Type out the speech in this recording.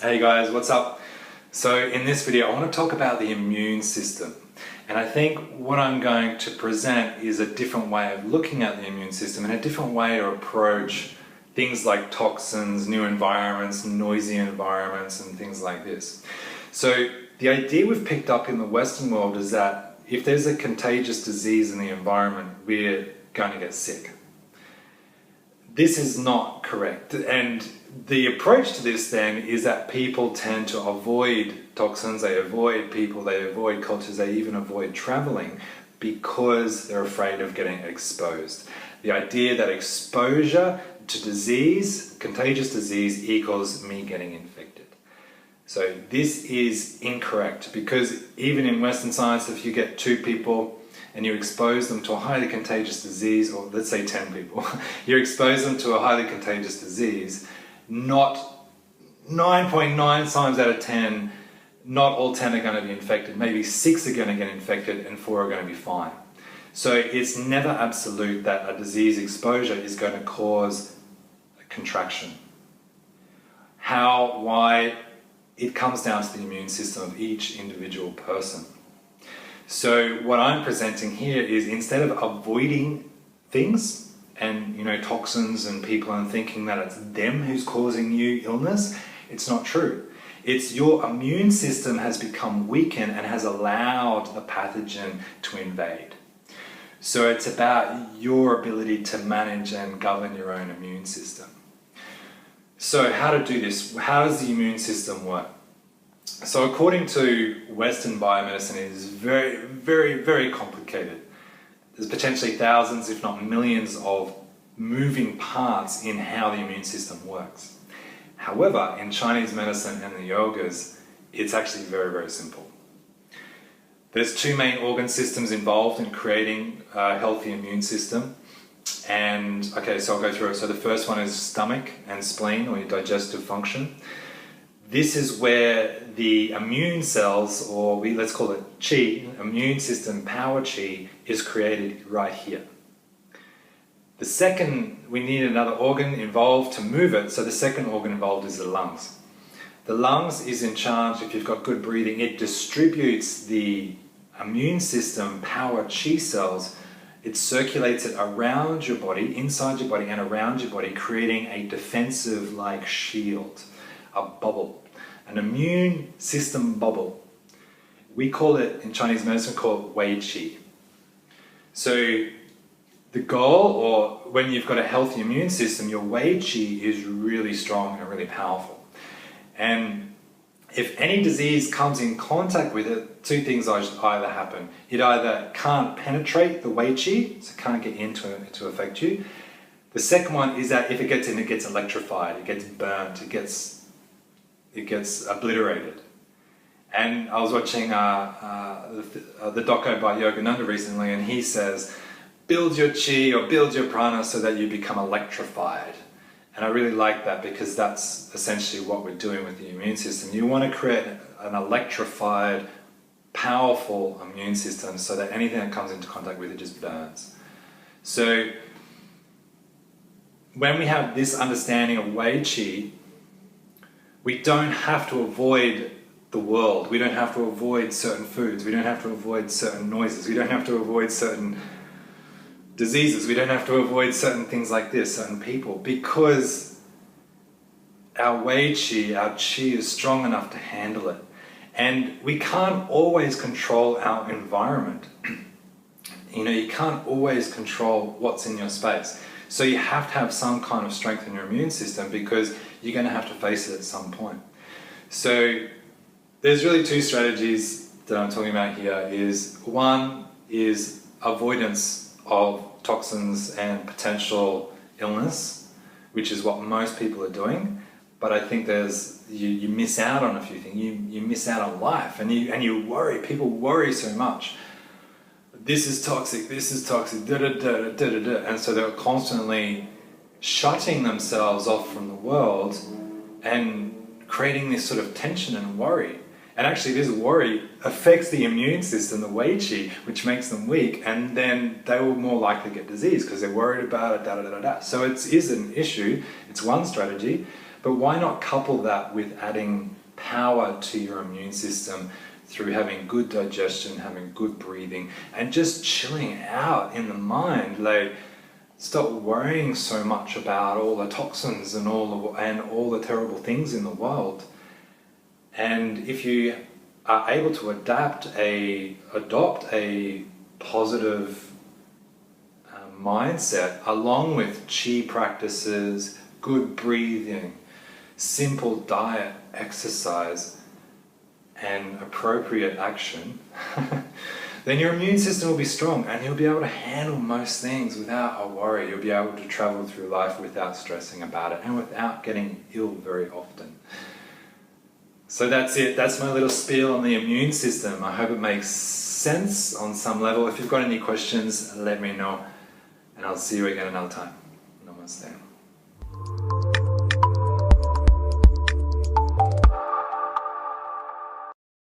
Hey guys, what's up? So in this video I want to talk about the immune system, and I think what I'm going to present is a different way of looking at the immune system and a different way to approach things like toxins, new environments, noisy environments and things like this. So the idea we've picked up in the Western world is that if there's a contagious disease in the environment, we're going to get sick. This is not correct, and the approach to this then is that people tend to avoid toxins, they avoid people, they avoid cultures, they even avoid traveling because they're afraid of getting exposed. The idea that exposure to disease, contagious disease, equals me getting infected. So this is incorrect, because even in Western science, if you get 2 people and you expose them to a highly contagious disease, or let's say 10 people, you expose them to a highly contagious disease, not 9.9 times out of 10, not all 10 are going to be infected. Maybe 6 are going to get infected and 4 are going to be fine. So it's never absolute that a disease exposure is going to cause a contraction. How, why? It comes down to the immune system of each individual person. So what I'm presenting here is, instead of avoiding things and toxins and people and thinking that it's them who's causing you illness, it's not true. It's your immune system has become weakened and has allowed the pathogen to invade. So it's about your ability to manage and govern your own immune system. So how to do this? How does the immune system work? So according to Western biomedicine, it is very, very, very complicated. There's potentially thousands, if not millions, of moving parts in how the immune system works. However, in Chinese medicine and the yogas, it's actually very, very simple. There's 2 main organ systems involved in creating a healthy immune system. And okay, so I'll go through it. So the first one is stomach and spleen, or your digestive function. This is where the immune cells, or let's call it qi, immune system power qi, is created right here. The second, we need another organ involved to move it, so the second organ involved is the lungs. The lungs is in charge, if you've got good breathing, it distributes the immune system power qi cells. It circulates it around your body, inside your body and around your body, creating a defensive-like shield, a bubble, an immune system bubble. We call it, in Chinese medicine, called Wei Qi. So the goal, or when you've got a healthy immune system, your Wei Qi is really strong and really powerful. And if any disease comes in contact with it, 2 things either happen. It either can't penetrate the Wei Qi, so it can't get into it to affect you. The second one is that if it gets in, it gets electrified, it gets burnt, it gets obliterated. And I was watching the doco by Yogananda recently, and he says, build your chi or build your prana so that you become electrified. And I really like that, because that's essentially what we're doing with the immune system. You want to create an electrified, powerful immune system so that anything that comes into contact with it just burns. So when we have this understanding of Wei Qi, we don't have to avoid the world. We don't have to avoid certain foods. We don't have to avoid certain noises. We don't have to avoid certain diseases. We don't have to avoid certain things like this, certain people, because our Wei Qi, our Qi, is strong enough to handle it. And we can't always control our environment. You can't always control what's in your space. So you have to have some kind of strength in your immune system, because you're going to have to face it at some point. So there's really 2 strategies that I'm talking about here. One is avoidance of toxins and potential illness, which is what most people are doing. But I think you miss out on a few things. You miss out on life, and you worry. People worry so much. This is toxic, da da da da da da, and so they're constantly shutting themselves off from the world and creating this sort of tension and worry. And actually this worry affects the immune system, the Wei Qi, which makes them weak, and then they will more likely get disease because they're worried about it, da da da da. So it is an issue, it's one strategy, But why not couple that with adding power to your immune system through having good digestion, having good breathing, and just chilling out in the mind? Like, stop worrying so much about all the toxins and all the terrible things in the world. And if you are able to adopt a positive mindset along with chi practices, good breathing, simple diet, exercise, and appropriate action, then your immune system will be strong and you'll be able to handle most things without a worry. You'll be able to travel through life without stressing about it and without getting ill very often. So that's it. That's my little spiel on the immune system. I hope it makes sense on some level. If you've got any questions, let me know, and I'll see you again another time. Namaste.